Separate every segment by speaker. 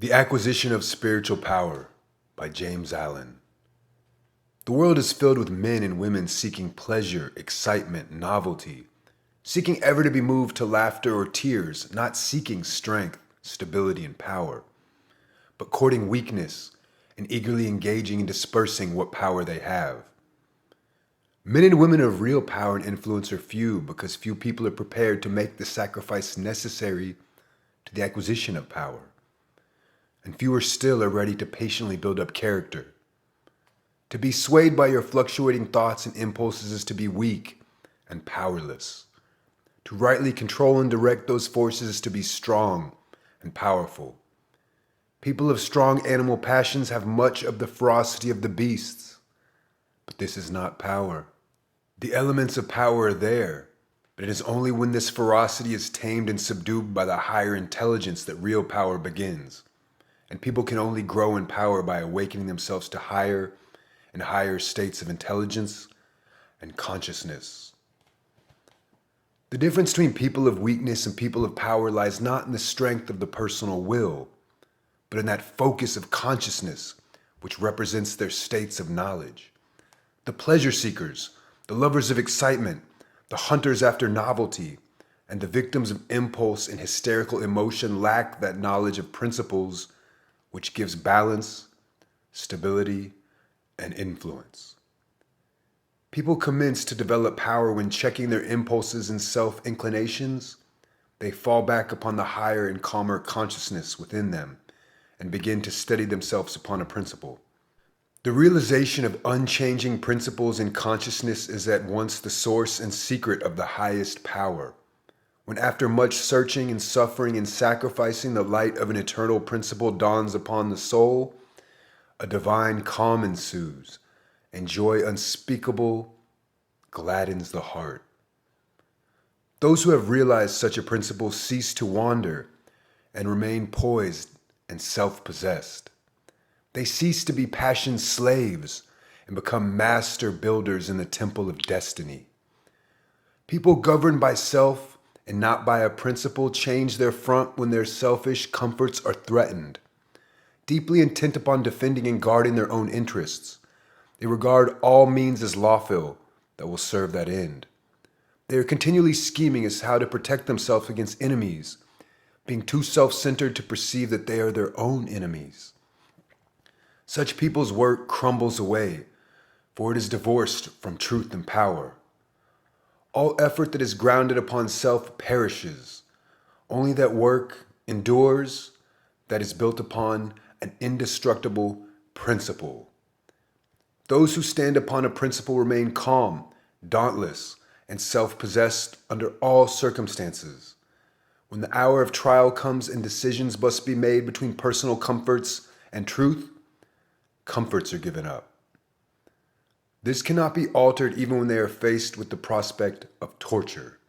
Speaker 1: The Acquisition of Spiritual Power by James Allen. The world is filled with men and women seeking pleasure, excitement, novelty, seeking ever to be moved to laughter or tears, not seeking strength, stability, and power, but courting weakness and eagerly engaging in dispersing what power they have. Men and women of real power and influence are few because few people are prepared to make the sacrifice necessary to the acquisition of power. And fewer still are ready to patiently build up character. To be swayed by your fluctuating thoughts and impulses is to be weak and powerless. To rightly control and direct those forces is to be strong and powerful. People of strong animal passions have much of the ferocity of the beasts, but this is not power. The elements of power are there, but it is only when this ferocity is tamed and subdued by the higher intelligence that real power begins. And people can only grow in power by awakening themselves to higher and higher states of intelligence and consciousness. The difference between people of weakness and people of power lies not in the strength of the personal will, but in that focus of consciousness which represents their states of knowledge. The pleasure seekers, the lovers of excitement, the hunters after novelty, and the victims of impulse and hysterical emotion lack that knowledge of principles which gives balance, stability, and influence. People commence to develop power when checking their impulses and self-inclinations. They fall back upon the higher and calmer consciousness within them and begin to steady themselves upon a principle. The realization of unchanging principles in consciousness is at once the source and secret of the highest power. When after much searching and suffering and sacrificing, the light of an eternal principle dawns upon the soul, a divine calm ensues, and joy unspeakable gladdens the heart. Those who have realized such a principle cease to wander and remain poised and self-possessed. They cease to be passion's slaves and become master builders in the temple of destiny. People governed by self and not by a principle change their front when their selfish comforts are threatened. Deeply intent upon defending and guarding their own interests, they regard all means as lawful that will serve that end. They are continually scheming as how to protect themselves against enemies, being too self-centered to perceive that they are their own enemies. Such people's work crumbles away, for it is divorced from truth and power. All effort that is grounded upon self perishes. Only that work endures that is built upon an indestructible principle. Those who stand upon a principle remain calm, dauntless, and self-possessed under all circumstances. When the hour of trial comes and decisions must be made between personal comforts and truth, comforts are given up. This cannot be altered even when they are faced with the prospect of torture.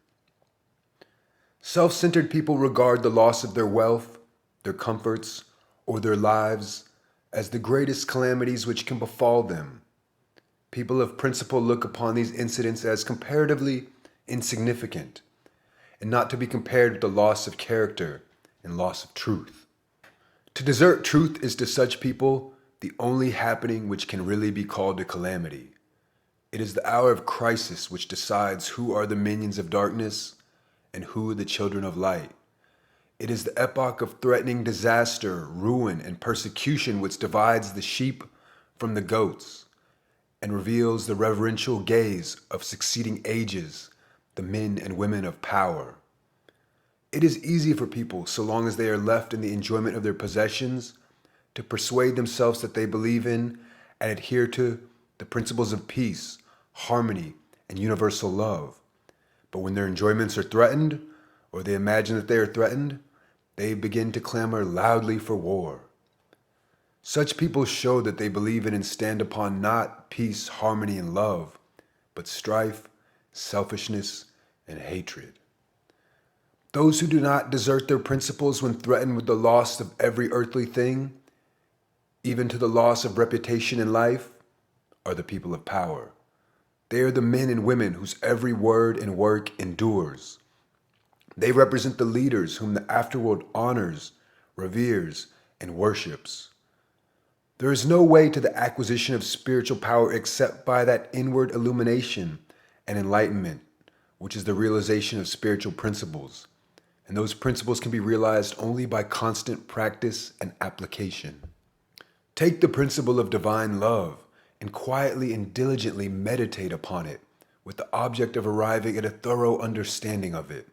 Speaker 1: Self-centered people regard the loss of their wealth, their comforts, or their lives as the greatest calamities which can befall them. People of principle look upon these incidents as comparatively insignificant and not to be compared with the loss of character and loss of truth. To desert truth is to such people the only happening which can really be called a calamity. It is the hour of crisis which decides who are the minions of darkness and who the children of light. It is the epoch of threatening disaster, ruin, and persecution which divides the sheep from the goats and reveals the reverential gaze of succeeding ages, the men and women of power. It is easy for people, so long as they are left in the enjoyment of their possessions, to persuade themselves that they believe in and adhere to the principles of peace, harmony, and universal love. But when their enjoyments are threatened, or they imagine that they are threatened, they begin to clamor loudly for war. Such people show that they believe in and stand upon not peace, harmony, and love, but strife, selfishness, and hatred. Those who do not desert their principles when threatened with the loss of every earthly thing, even to the loss of reputation in life, are the people of power. They are the men and women whose every word and work endures. They represent the leaders whom the afterworld honors, reveres, and worships. There is no way to the acquisition of spiritual power except by that inward illumination and enlightenment, which is the realization of spiritual principles. And those principles can be realized only by constant practice and application. Take the principle of divine love and quietly and diligently meditate upon it with the object of arriving at a thorough understanding of it.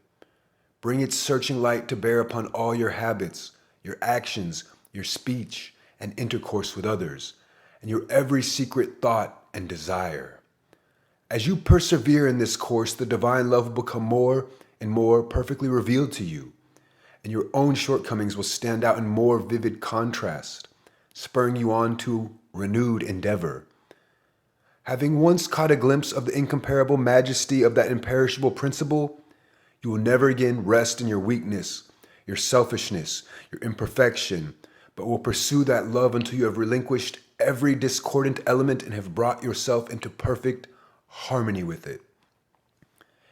Speaker 1: Bring its searching light to bear upon all your habits, your actions, your speech, and intercourse with others, and your every secret thought and desire. As you persevere in this course, the divine love will become more and more perfectly revealed to you, and your own shortcomings will stand out in more vivid contrast, spurring you on to renewed endeavor. Having once caught a glimpse of the incomparable majesty of that imperishable principle, you will never again rest in your weakness, your selfishness, your imperfection, but will pursue that love until you have relinquished every discordant element and have brought yourself into perfect harmony with it.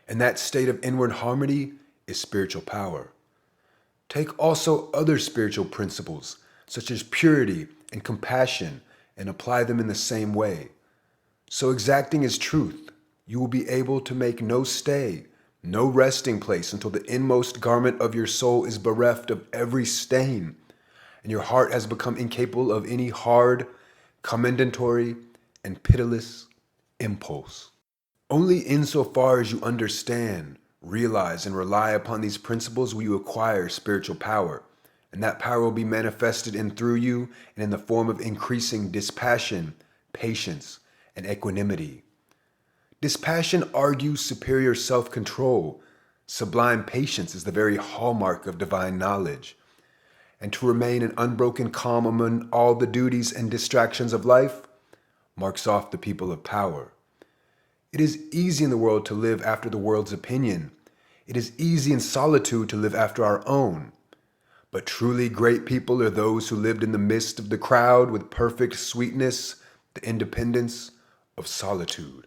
Speaker 1: And that state of inward harmony is spiritual power. Take also other spiritual principles, such as purity and compassion, and apply them in the same way. So exacting as truth, you will be able to make no stay, no resting place until the inmost garment of your soul is bereft of every stain, and your heart has become incapable of any hard, commendatory, and pitiless impulse. Only insofar as you understand, realize, and rely upon these principles will you acquire spiritual power, and that power will be manifested in through you and in the form of increasing dispassion, patience, and equanimity. Dispassion argues superior self-control. Sublime patience is the very hallmark of divine knowledge. And to remain in unbroken calm among all the duties and distractions of life marks off the people of power. It is easy in the world to live after the world's opinion. It is easy in solitude to live after our own. But truly great people are those who lived in the midst of the crowd with perfect sweetness, the independence of solitude.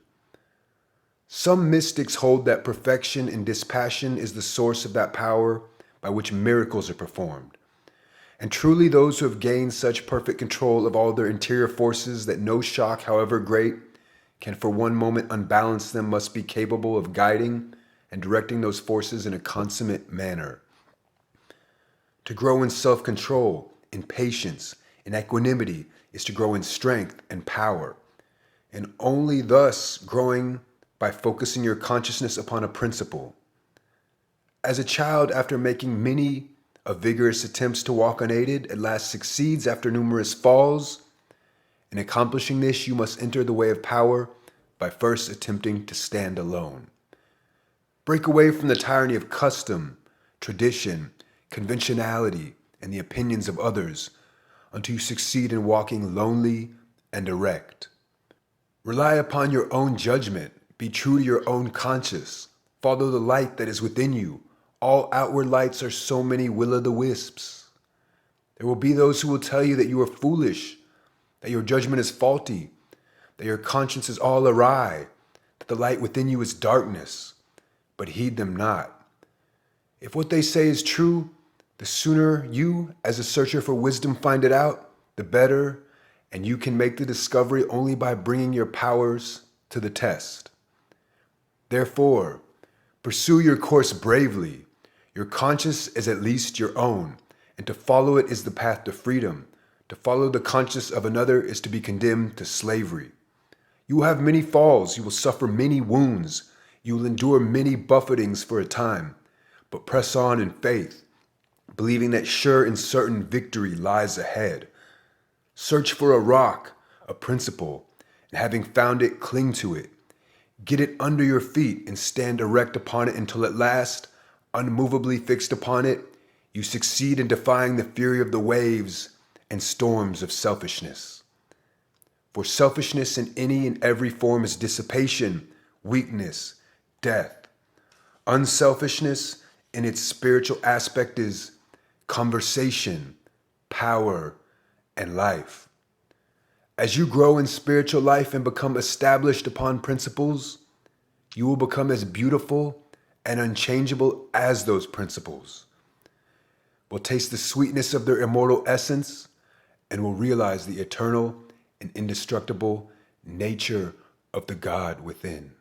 Speaker 1: Some mystics hold that perfection in dispassion is the source of that power by which miracles are performed. And truly those who have gained such perfect control of all their interior forces that no shock, however great, can for one moment unbalance them must be capable of guiding and directing those forces in a consummate manner. To grow in self-control, in patience, in equanimity is to grow in strength and power, and only thus growing by focusing your consciousness upon a principle. As a child, after making many vigorous attempts to walk unaided, at last succeeds after numerous falls. In accomplishing this, you must enter the way of power by first attempting to stand alone. Break away from the tyranny of custom, tradition, conventionality, and the opinions of others until you succeed in walking lonely and erect. Rely upon your own judgment. Be true to your own conscience. Follow the light that is within you. All outward lights are so many will-o'-the-wisps. There will be those who will tell you that you are foolish, that your judgment is faulty, that your conscience is all awry, that the light within you is darkness, but heed them not. If what they say is true, the sooner you, as a searcher for wisdom, find it out, the better, and you can make the discovery only by bringing your powers to the test. Therefore, pursue your course bravely. Your conscience is at least your own, and to follow it is the path to freedom. To follow the conscience of another is to be condemned to slavery. You will have many falls, you will suffer many wounds, you will endure many buffetings for a time, but press on in faith, believing that sure and certain victory lies ahead. Search for a rock, a principle, and having found it, cling to it. Get it under your feet and stand erect upon it until at last, unmovably fixed upon it, you succeed in defying the fury of the waves and storms of selfishness. For selfishness in any and every form is dissipation, weakness, death. Unselfishness in its spiritual aspect is conversation, power, and life. As you grow in spiritual life and become established upon principles, you will become as beautiful and unchangeable as those principles. will taste the sweetness of their immortal essence, and will realize the eternal and indestructible nature of the God within.